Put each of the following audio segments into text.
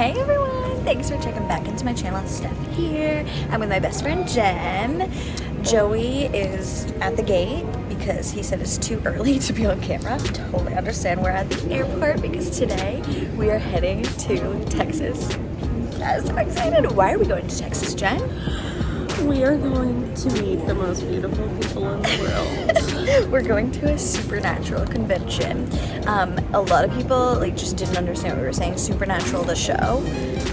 Hey everyone! Thanks for checking back into my channel. Steph here. I'm with my best friend Jen. Joey is at the gate because he said it's too early to be on camera. Totally understand. We're at the airport because today we are heading to Texas. I'm so excited. Why are we going to Texas, Jen? We are going to meet the most beautiful people in the world. We're going to a supernatural convention. A lot of people just didn't understand what we were saying. Supernatural, the show,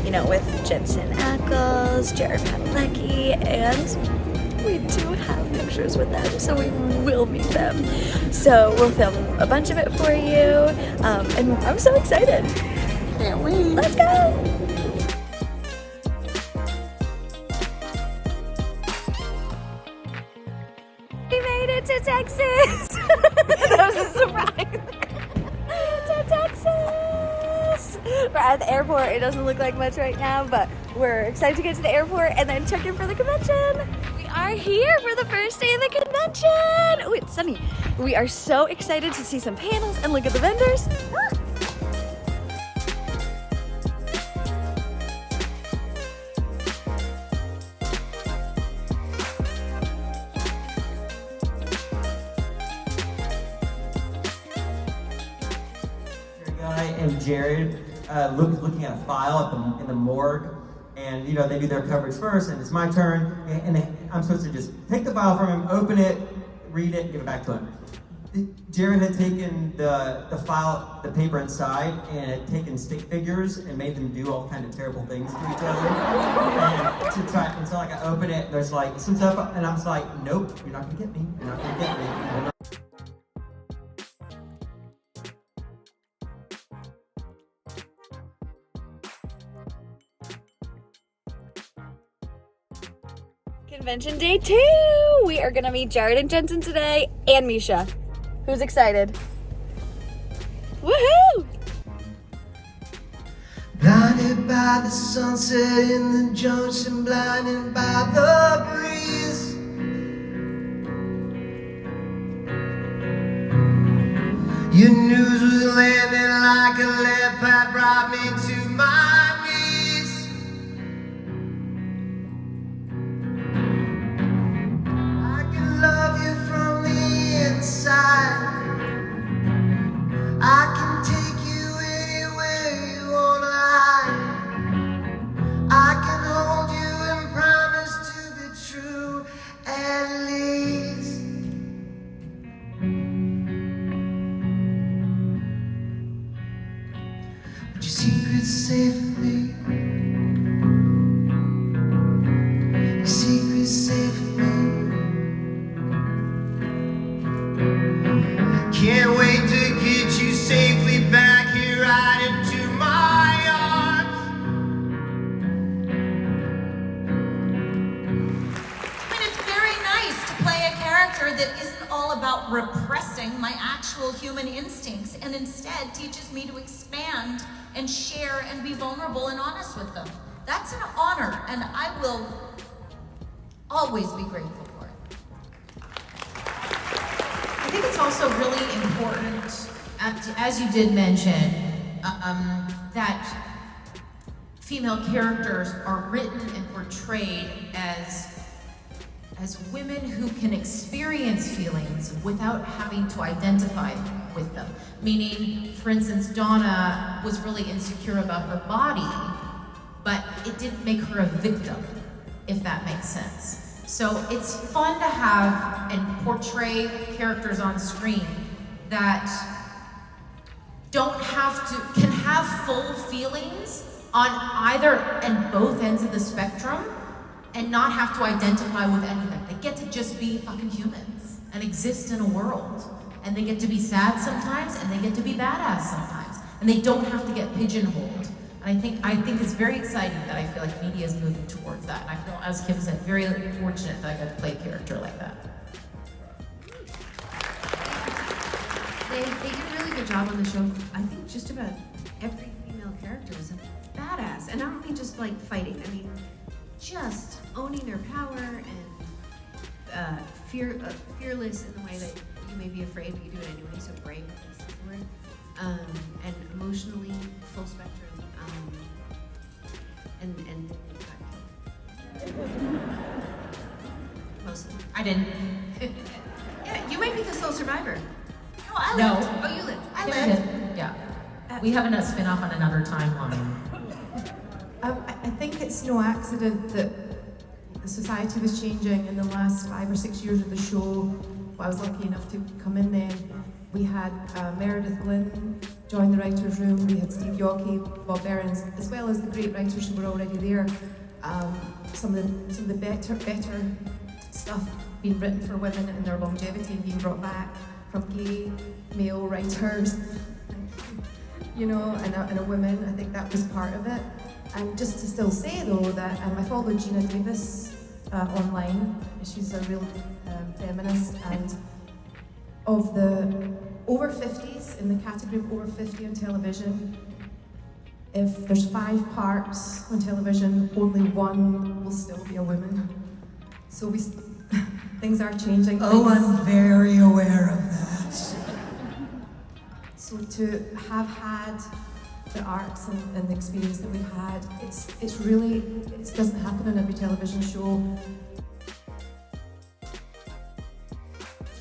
you know, with Jensen Ackles, Jared Padalecki, and we do have pictures with them, so we will meet them. So we'll film a bunch of it for you, and I'm so excited. Can't wait. Let's go! We made it to Texas! That was a surprise! To Texas! We're at the airport. It doesn't look like much right now, but we're excited to get to the airport and then check in for the convention. We are here for the first day of the convention! Oh, it's sunny. We are so excited to see some panels and look at the vendors. Ah. And Jared looking at a file in the morgue, and you know they do their coverage first, and it's my turn, and I'm supposed to just take the file from him, open it, read it, and give it back to him. Jared had taken the file, the paper inside, and had taken stick figures and made them do all kinds of terrible things to each other. And so like I open it, and there's like some stuff, and I'm just like, nope, you're not gonna get me. You're not gonna get me. Convention day 2! We are gonna meet Jared and Jensen today, and Misha. Who's excited? Woohoo! Blinded by the sunset in the junction, blinded by the breeze. Your news was landing like a lead pipe, brought me to my knees. I can love you from the inside. I can take you anywhere you wanna hide. I can hold you and promise to be true at least. But your secret's safe with me. Your secret's safe with me. Can't wait to get you safely back here, right into my arms. I mean, it's very nice to play a character that isn't all about repressing my actual human instincts and instead teaches me to expand and share and be vulnerable and honest with them. That's an honor, and I will always be grateful for it. I think it's also really important, as you did mention, that female characters are written and portrayed as women who can experience feelings without having to identify with them. Meaning, for instance, Donna was really insecure about her body, but it didn't make her a victim, if that makes sense. So it's fun to have and portray characters on screen that can have full feelings on either and both ends of the spectrum and not have to identify with any of them. They get to just be fucking humans and exist in a world. And they get to be sad sometimes and they get to be badass sometimes. And they don't have to get pigeonholed. And I think it's very exciting that I feel like media is moving towards that. And I feel, as Kim said, very fortunate that I got to play a character like that. They did a really good job on the show. I think just about every female character is a badass. And I don't mean just like fighting. I mean, just owning their power and fearless in the way that you may be afraid, but you do it anyway, so brave, I guess that's the word. And emotionally full spectrum. didn't. Yeah, you might be the sole survivor. No, I No. lived. Oh, you lived. I Kim lived. did, yeah. We have a spin-off on another timeline. I think it's no accident that the society was changing in the last 5 or 6 years of the show. I was lucky enough to come in then. We had Meredith Glynn join the writers' room. We had Steve Yockey, Bob Behrens, as well as the great writers who were already there. Some of the better stuff being written for women and their longevity and being brought back from gay male writers. You know, and a woman. I think that was part of it. And just to still say though that I followed Gina Davis online. She's a real feminist, and of the over 50s, in the category of over 50 on television, if there's 5 parts on television, only 1 will still be a woman. So things are changing. Oh, I'm very aware of that. So to have had the arcs and the experience that we've had, it's really, it doesn't happen on every television show.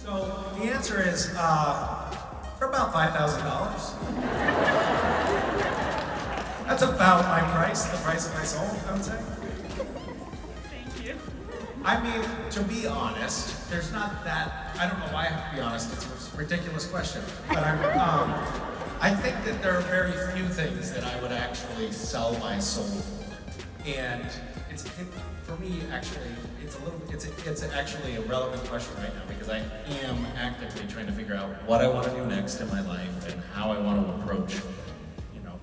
So the answer is for about $5,000. That's about my price, the price of my soul, I would say. Thank you. I mean, to be honest, there's not that. I don't know why I have to be honest. It's a ridiculous question, but I think that there are very few things that I would actually sell my soul for, and for me actually it's actually a relevant question right now because I am actively trying to figure out what I want to do next in my life and how I want to approach,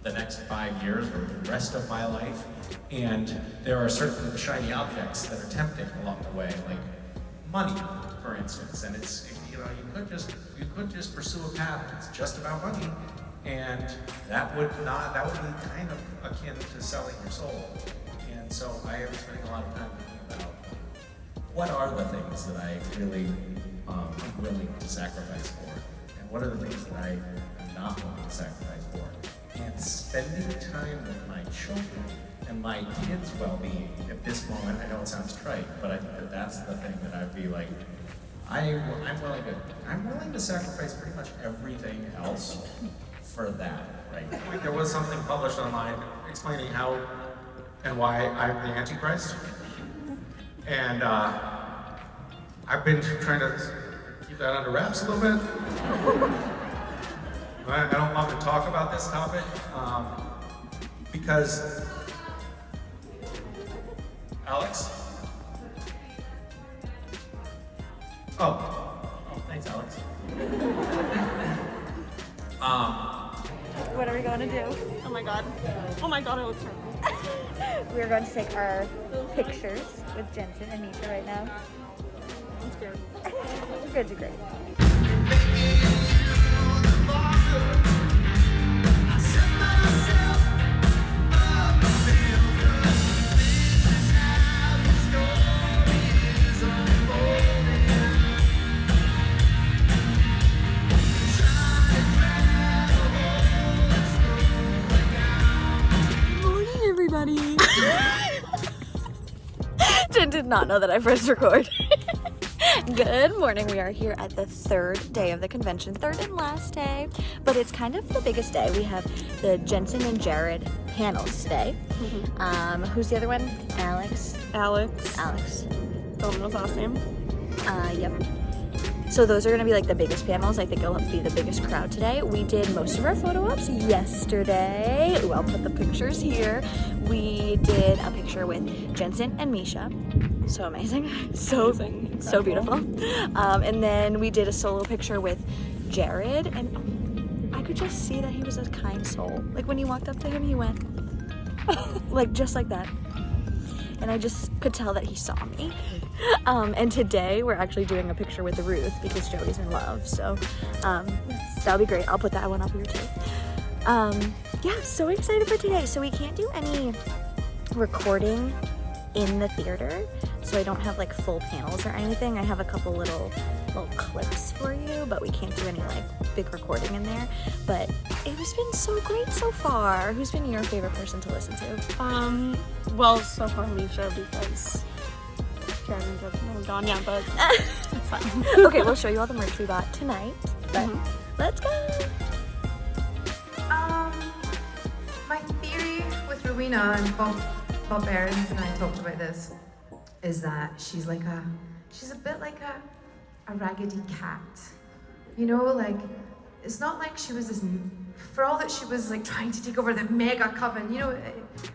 the next 5 years or the rest of my life. And there are certain shiny objects that are tempting along the way, like money, for instance. And it's, you could just pursue a path that's just about money, and that would be kind of akin to selling your soul. And so I am spending a lot of time thinking about what are the things that I really am willing to sacrifice for, and what are the things that I am not willing to sacrifice for. And spending time with my children and my kids' well-being at this moment, I know it sounds trite, but I think that's the thing that I'd be like, I'm willing to sacrifice pretty much everything else for that, right? There was something published online explaining how and why I'm the Antichrist. And I've been trying to keep that under wraps a little bit. I don't love to talk about this topic because Alex? Oh, thanks, Alex. What are we going to do? Oh my god. Oh my god, I look terrible. We're going to take our pictures with Jensen and Misha right now. I'm scared. You're going to do great. Everybody. Jen did not know that I pressed record. Good morning. We are here at the 3rd day of the convention, 3rd and last day, but it's kind of the biggest day. We have the Jensen and Jared panels today. Who's the other one? Alex. Don't know his last name. Yep. So those are going to be like the biggest panels. I think it'll be the biggest crowd today. We did most of our photo ops yesterday. Ooh, I'll put the pictures here. We did a picture with Jensen and Misha. So amazing. So beautiful. And then we did a solo picture with Jared, and I could just see that he was a kind soul. Like when you walked up to him, he went like just like that. And I just could tell that he saw me. And today we're actually doing a picture with Ruth because Joey's in love. So that'll be great. I'll put that one up here too. Yeah, so excited for today. So we can't do any recording in the theater, so I don't have like full panels or anything. I have a couple little clips for you, but we can't do any like big recording in there. But it has been so great so far. Who's been your favorite person to listen to? Well, so far Misha, because Karen joke gone yet, but it's fine. Okay, we'll show you all the merch we bought tonight. But let's go. My theory with Rowena and Bob Behrens and I talked about this is that she's a bit like a raggedy cat. You know, like, it's not like she was this, for all that she was like trying to take over the mega coven, you know,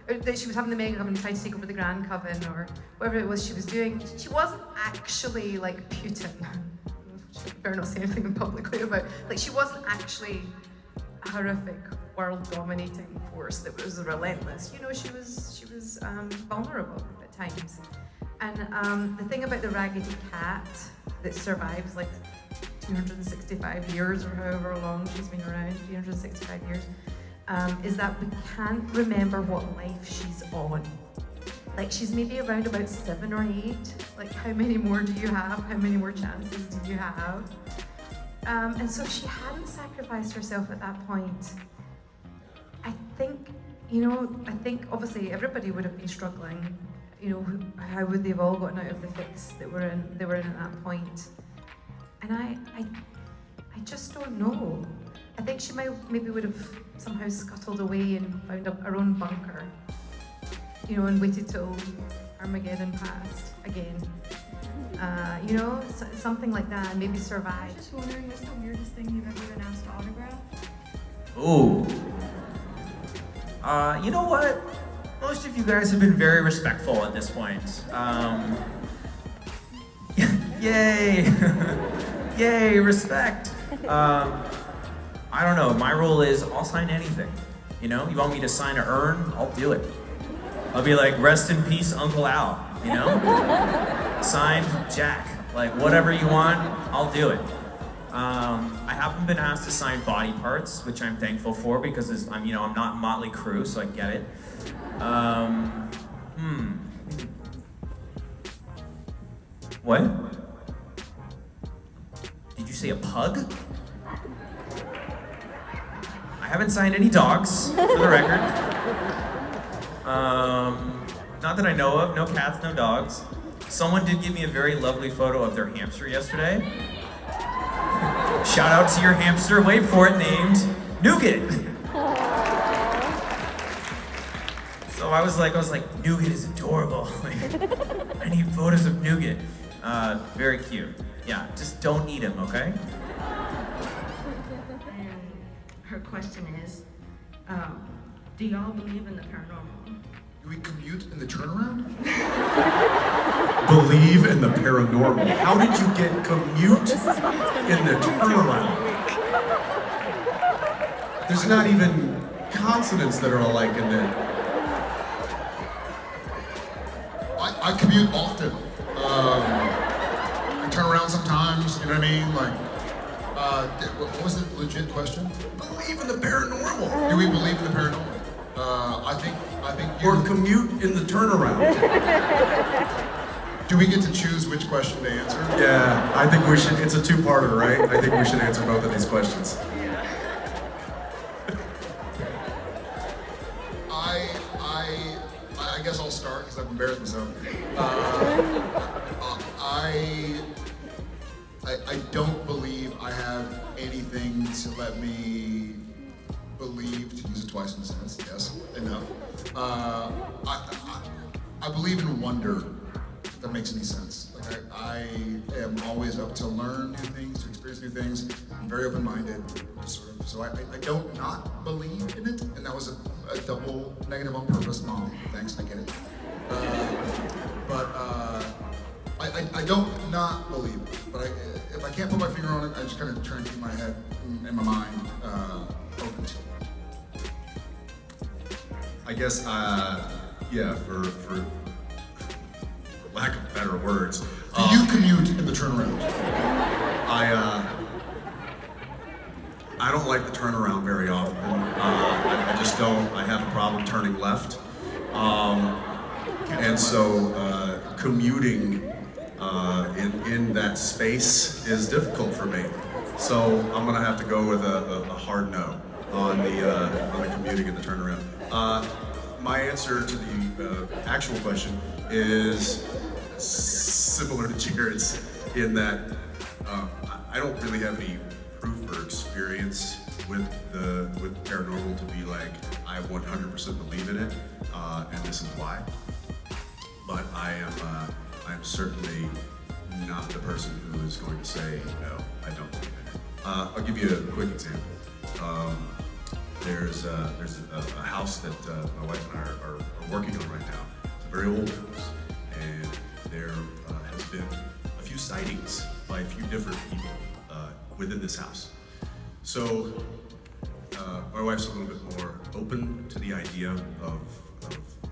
that she was having the mega coven trying to take over the grand coven or whatever it was she was doing, she wasn't actually like Putin. She better not say anything publicly about, like, she wasn't actually a horrific world-dominating force that was relentless. You know, she was vulnerable at times. And the thing about the raggedy cat that survives like 265 years or however long she's been around, 365 years, is that we can't remember what life she's on. Like, she's maybe around about 7 or 8. Like, how many more do you have? How many more chances do you have? And so if she hadn't sacrificed herself at that point, I think obviously everybody would have been struggling. You know, how would they have all gotten out of the fix that they were in at that point? And I just don't know. I think she maybe would have somehow scuttled away and found her own bunker, you know, and waited till Armageddon passed again. You know, something like that, and maybe survive. I'm just wondering, what's the weirdest thing you've ever been asked to autograph? Ooh. You know what? Most of you guys have been very respectful at this point. Yay! Yay, respect! I don't know, my rule is I'll sign anything. You know, you want me to sign an urn? I'll do it. I'll be like, rest in peace, Uncle Al, you know? Signed Jack. Like, whatever you want, I'll do it. I haven't been asked to sign body parts, which I'm thankful for because I'm not Motley Crue, so I get it. What? Did you say a pug? I haven't signed any dogs, for the record. Not that I know of, no cats, no dogs. Someone did give me a very lovely photo of their hamster yesterday. Shout out to your hamster, wait for it, named Nougat. So I was like, Nougat is adorable. I need photos of Nougat. Very cute. Yeah, just don't eat him, okay? And her question is, do y'all believe in the paranormal? Do we commute in the turnaround? Believe in the paranormal. How did you get commute in the turnaround? There's not even consonants that are alike in there. I commute often. I turn around sometimes, you know what I mean? Like, what was the legit question? Believe in the paranormal. Do we believe in the paranormal? I think you... Or commute in the turnaround. Do we get to choose which question to answer? Yeah, I think we should, it's a two-parter, right? I think we should answer both of these questions. I guess I'll start because I've embarrassed myself. I don't believe I have anything to let me believe, to use it twice in a sentence, yes, enough. I believe in wonder, if that makes any sense. Like I am always up to learn new things, to experience new things. I'm very open-minded, sort of. So I don't not believe in it, and that was a double negative on purpose. Mom, thanks, I get it. I don't not believe it, but if I can't put my finger on it, I just kind of try and keep my head and my mind open to it. I guess, yeah, for lack of better words. Do you commute in the turnaround? I don't like the turnaround very often. I just don't. I have a problem turning left. And so commuting in that space is difficult for me. So I'm gonna have to go with a hard no on the commuting and the turnaround. My answer to the actual question is similar to Jared's in that I don't really have any proof or experience with paranormal to be like, I 100% believe in it, and this is why. But I'm certainly not the person who is going to say, no, I don't believe in it. I'll give you a quick example. There's a house that my wife and I are working on right now. It's a very old house, and there has been a few sightings by a few different people within this house. So my wife's a little bit more open to the idea of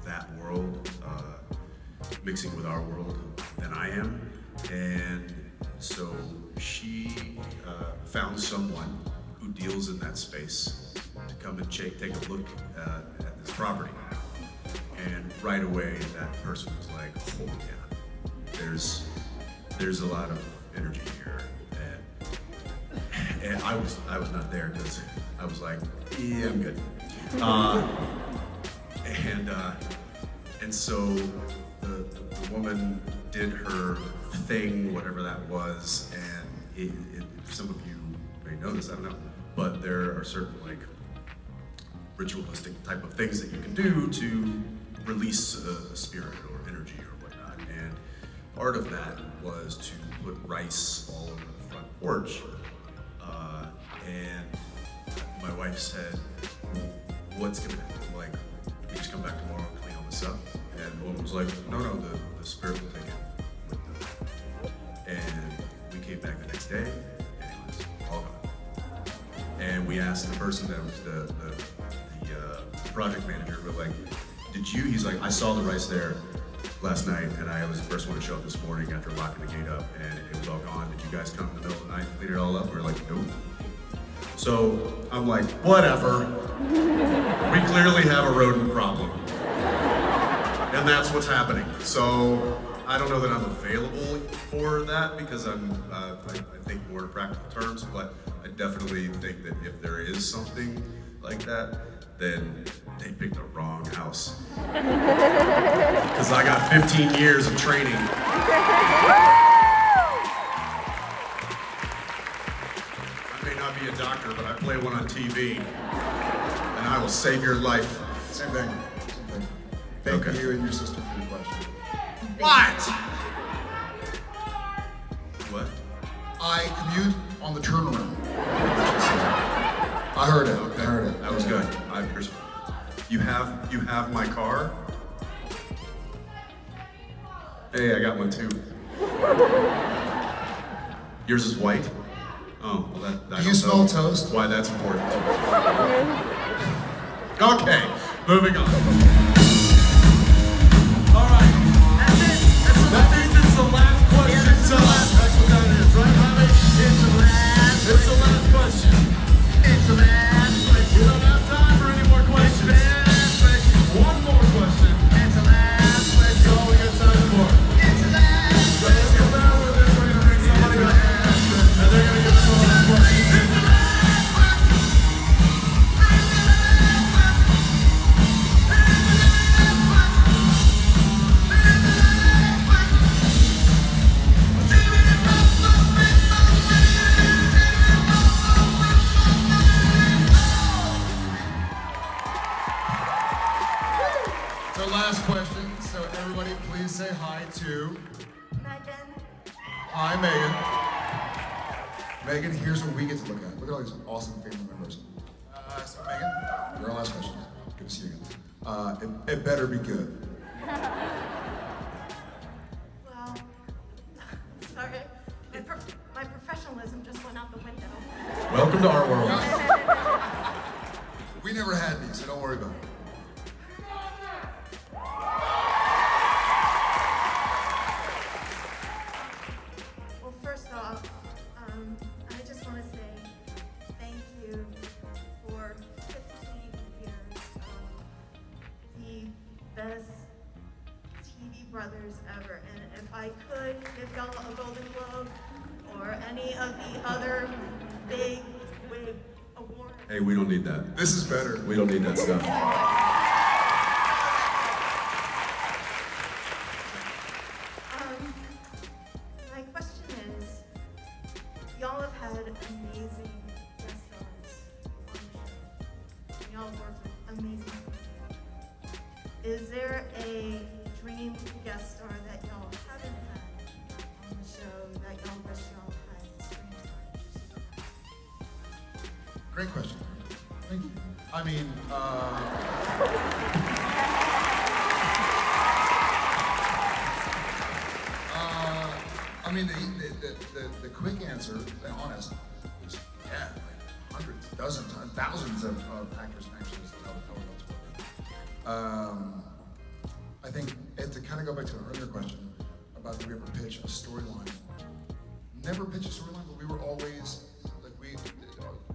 that world mixing with our world than I am, and so she found someone who deals in that space to come and take a look at this property. And right away, that person was like, "Oh yeah, there's a lot of energy here." And I was not there because I was like, "Yeah, I'm good." And so the woman did her thing, whatever that was, and some of you may know this, I don't know, but there are certain like ritualistic type of things that you can do to release a spirit or energy or whatnot. And part of that was to put rice all over the front porch. And my wife said, "What's gonna happen? Like, we just come back tomorrow and clean all this up?" And the woman was like, "No, the spirit will take it with them." And we came back the next day, and it was all gone. And we asked the person that was the project manager, we're like, "Did you?" He's like, "I saw the rice there last night, and I was the first one to show up this morning after locking the gate up, and it was all gone. Did you guys come in the middle of the night and clean it all up?" We're like, "Nope." So I'm like, whatever. We clearly have a rodent problem. And that's what's happening. So I don't know that I'm available for that because I think more in practical terms, but I definitely think that if there is something like that, then they picked the wrong house. Because I got 15 years of training. I may not be a doctor, but I play one on TV, and I will save your life. Same thing. Thank you and your sister for your question. What? What? I commute on the turnaround. I heard it. Okay. I heard it. That was good. I appreciate it. You have my car? Hey, I got one too. Yours is white? Oh, well that I Do you don't smell know toast? why that's important. Okay, moving on. All right, that's it. That means it's the last question. It's the last question. That is right, Bobby? It's the last. It's the last question. It's the last question. We don't have time for any more questions. It's the last question. One more question. It's the last question. That's all we got time for. It's the last question. So let's get down with it. We're gonna bring somebody up, and they're gonna give us the last question. It's the last question. So last question. So everybody please say hi to Megan. Hi, Megan. Megan, here's what we get to look at. Look at all these awesome family members. So Megan, your last question. Good to see you again. It better be good. Well, sorry. My professionalism just went out the window. Welcome to our world. We never had these, so don't worry about it. Well, first off, I just want to say thank you for 15 years of the best TV brothers ever. And if I could give y'all a Golden Globe or any of the other big wig awards. Hey, we don't need that. This is better. We don't need that stuff. is there a dream guest star that y'all haven't had on the show that y'all wish y'all had screen time? Great question. Thank you. I mean, the quick answer, to be honest, is yeah, like hundreds, dozens, thousands of actors and actresses that I I think, and to kind of go back to an earlier question about do we ever pitch a storyline? Never pitch a storyline, but we were always, like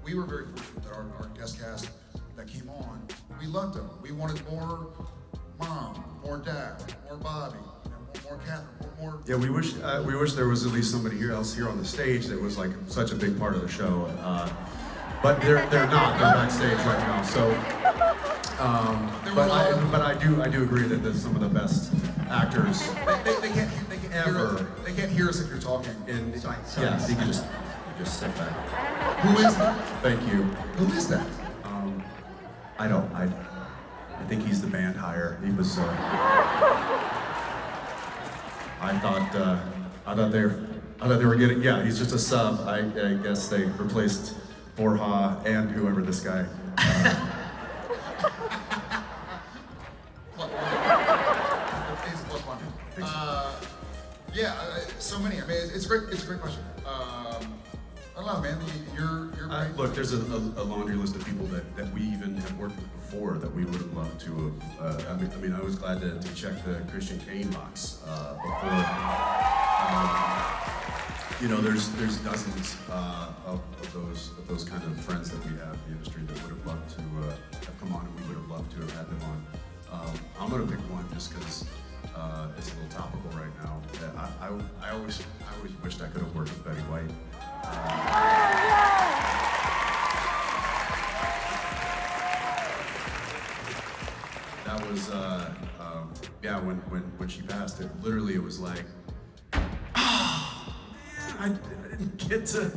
we were very fortunate that our guest cast that came on, we loved them. We wanted more mom, more dad, more Bobby, more Catherine, more. Yeah, we wish there was at least somebody else here on the stage that was like such a big part of the show. But they're not. They're backstage right now. So, but I do agree that there's some of the best actors They can't hear us if you're talking. Yeah, you can just sit back. Who is that? Thank you. Who is that? I think he's the band hire. He was. I thought they were getting. Yeah, he's just a sub. I guess they replaced Borja and whoever this guy. Yeah, so many. I mean, it's great. It's a great question. I don't know, man. You're right. Look, there's a laundry list of people that we even have worked with before that we would have loved to have. I mean, I was glad to check the Christian Kane box before. You know, there's dozens of those kind of friends that we have in the industry that would have loved to have come on, and we would have loved to have had them on. I'm gonna pick one just because it's a little topical right now. I always wished I could have worked with Betty White. That was yeah. When she passed, it was like, oh man, I didn't get to.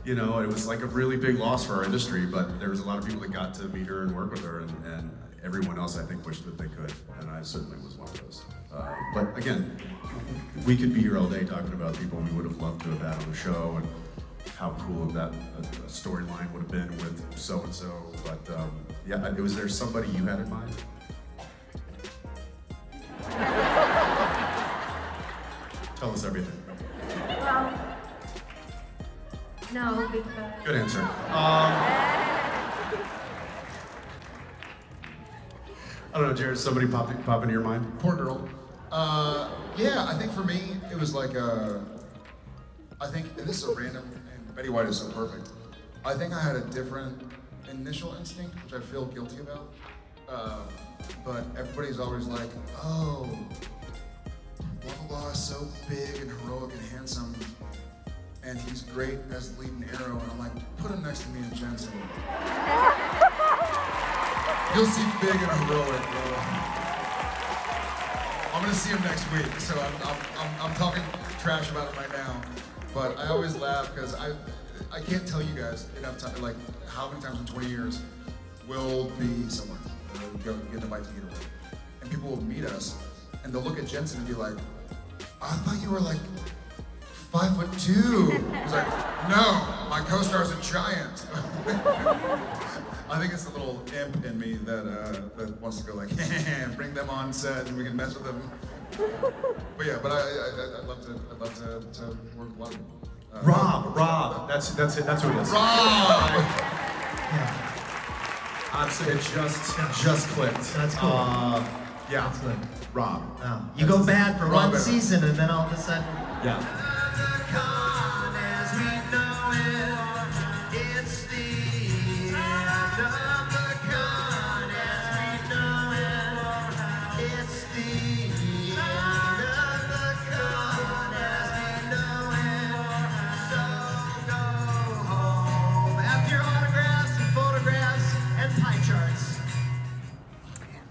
You know, it was like a really big loss for our industry, but there was a lot of people that got to meet her and work with her, and everyone else I think wished that they could, and I certainly was one of those. But again, we could be here all day talking about people we would have loved to have had on the show and how cool that storyline would have been with so and so. But yeah, was there somebody you had in mind? Tell us everything. No, because... Good answer. I don't know, Jared, somebody pop into your mind? Poor girl. Yeah, I think for me, it was like I think, and this is a random, and Betty White is so perfect. I think I had a different initial instinct, which I feel guilty about. But everybody's always like, oh, blah, blah, blah, is so big and heroic and handsome. And he's great as the lead in Arrow, and I'm like, put him next to me in Jensen. You'll see big and heroic, bro. I'm gonna see him next week, so I'm talking trash about him right now. But I always laugh because I can't tell you guys enough time, like how many times in 20 years we'll be somewhere, go get the bite to get away, and people will meet us, and they'll look at Jensen and be like, I thought you were like 5'2". He's like, no, my co-star's a giant. I think it's a little imp in me that wants to go like, bring them on set and we can mess with them. But yeah, but I'd love to work with a lot of people. Rob, that's it. That's who it is. Rob. Yeah. I'm saying it just clicked. That's cool. Yeah. That's good. Rob. Oh. You go bad for one season and then all of a sudden. Yeah.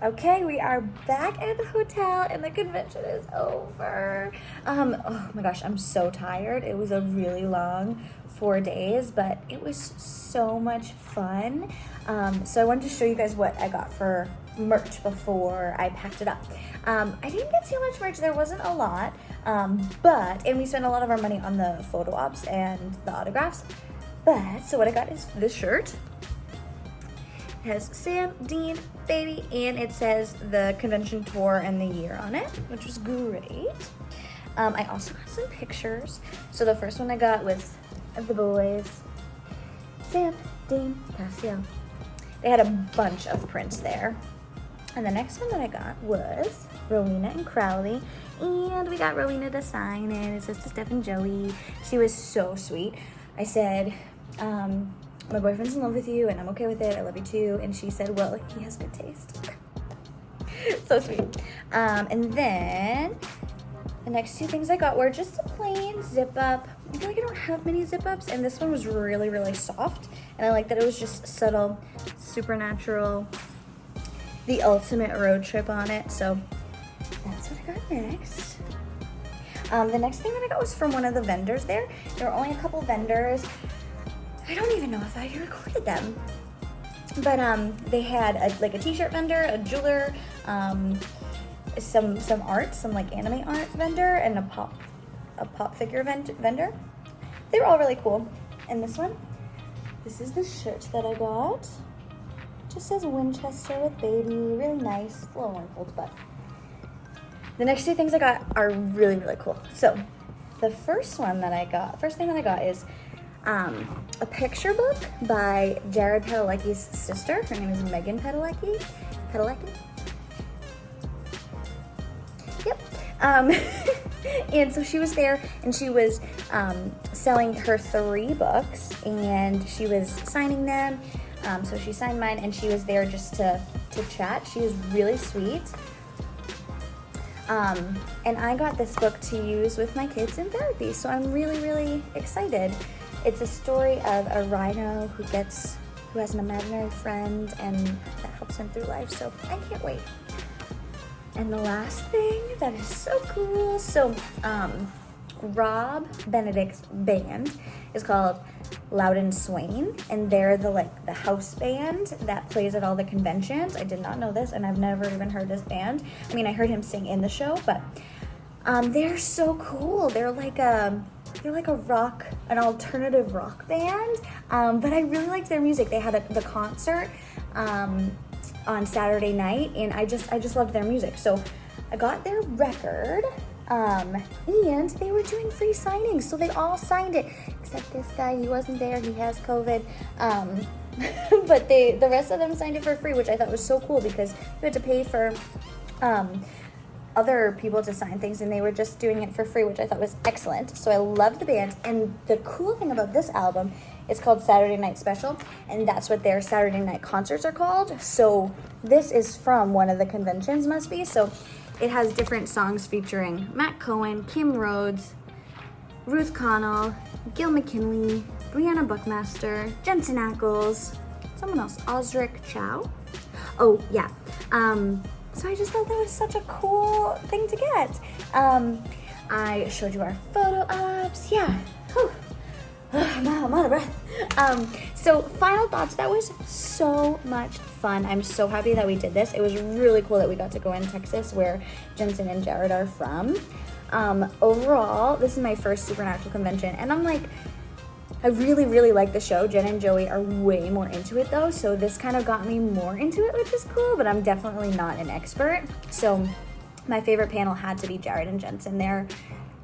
Okay, we are back at the hotel and the convention is over. Oh my gosh, I'm so tired. It was a really long 4 days, but it was so much fun. So I wanted to show you guys what I got for merch before I packed it up. I didn't get too much merch, there wasn't a lot, and we spent a lot of our money on the photo ops and the autographs. But, so what I got is this shirt. It has Sam, Dean, Baby, and it says the convention tour and the year on it, which was great. I also got some pictures. So the first one I got was of the boys, Sam, Dean, Cassio. They had a bunch of prints there. And the next one that I got was Rowena and Crowley. And we got Rowena to sign it. It says to Steph and Joey. She was so sweet. I said, my boyfriend's in love with you and I'm okay with it. I love you too. And she said, well, he has good taste. So sweet. And then the next two things I got were just a plain zip up. I feel like I don't have many zip ups, and this one was really, really soft. And I like that it was just subtle, super natural, the ultimate road trip on it. So that's what I got next. The next thing that I got was from one of the vendors there. There were only a couple vendors. I don't even know if I recorded them. But they had a t-shirt vendor, a jeweler, some art, some like anime art vendor, and a pop figure vendor. They were all really cool. And this is the shirt that I got. It just says Winchester with Baby, really nice, a little wrinkled, but the next two things I got are really, really cool. So the first thing that I got is a picture book by Jared Padalecki's sister. Her name is Megan Padalecki. Yep. And so she was there, and she was selling her 3 books, and she was signing them. So she signed mine, and she was there just to chat. She was really sweet. And I got this book to use with my kids in therapy, so I'm really, really excited. It's a story of a rhino who has an imaginary friend, and that helps him through life, so I can't wait. And the last thing that is so cool, so Rob Benedict's band is called Loud and Swain, and they're the house band that plays at all the conventions. I did not know this, and I've never even heard this band. I mean, I heard him sing in the show, but they're so cool. They're like a an alternative rock band, but I really liked their music. They had the concert on Saturday night, and I just loved their music. So I got their record, and they were doing free signings, so they all signed it, except this guy. He wasn't there, he has COVID, but the rest of them signed it for free, which I thought was so cool, because you had to pay for other people to sign things, and they were just doing it for free, which I thought was excellent. So I love the band, and the cool thing about this album, it's called Saturday Night Special, and that's what their Saturday night concerts are called. So this is from one of the conventions, must be. So it has different songs featuring Matt Cohen, Kim Rhodes, Ruth Connell, Gil McKinley, Brianna Buckmaster, Jensen Ackles, someone else, Osric Chow. Oh, yeah. So I just thought that was such a cool thing to get. I showed you our photo ops. Yeah. Whew. I'm out of breath. So final thoughts, that was so much fun. I'm so happy that we did this. It was really cool that we got to go in Texas, where Jensen and Jared are from. Overall, this is my first Supernatural convention, and I really, really like the show. Jen and Joey are way more into it though, so this kind of got me more into it, which is cool, but I'm definitely not an expert. So my favorite panel had to be Jared and Jensen. They're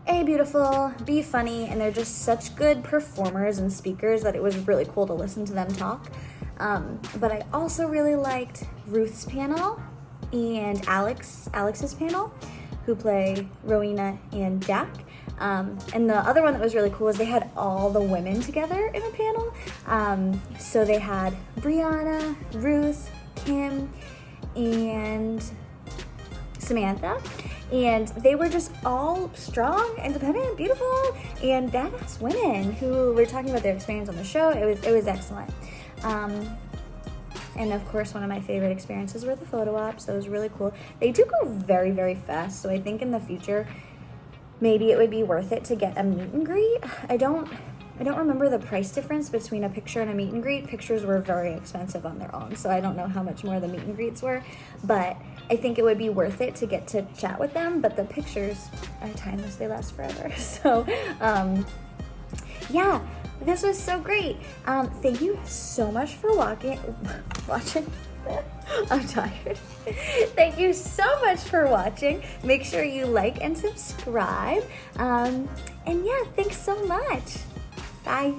A, beautiful, B, funny, and they're just such good performers and speakers that it was really cool to listen to them talk. But I also really liked Ruth's panel and Alex's panel, who play Rowena and Jack. And the other one that was really cool is they had all the women together in a panel. So they had Brianna, Ruth, Kim, and Samantha, and they were just all strong, independent, beautiful, and badass women who were talking about their experience on the show. It was excellent. And of course, one of my favorite experiences were the photo ops. That was really cool. They do go very, very fast, so I think in the future maybe it would be worth it to get a meet and greet. I don't I don't remember the price difference between a picture and a meet and greet. Pictures were very expensive on their own, so I don't know how much more the meet and greets were, but I think it would be worth it to get to chat with them. But the pictures are timeless, they last forever. So yeah, this was so great. Thank you so much for watching. I'm tired. Thank you so much for watching. Make sure you like and subscribe. And yeah, thanks so much. Bye.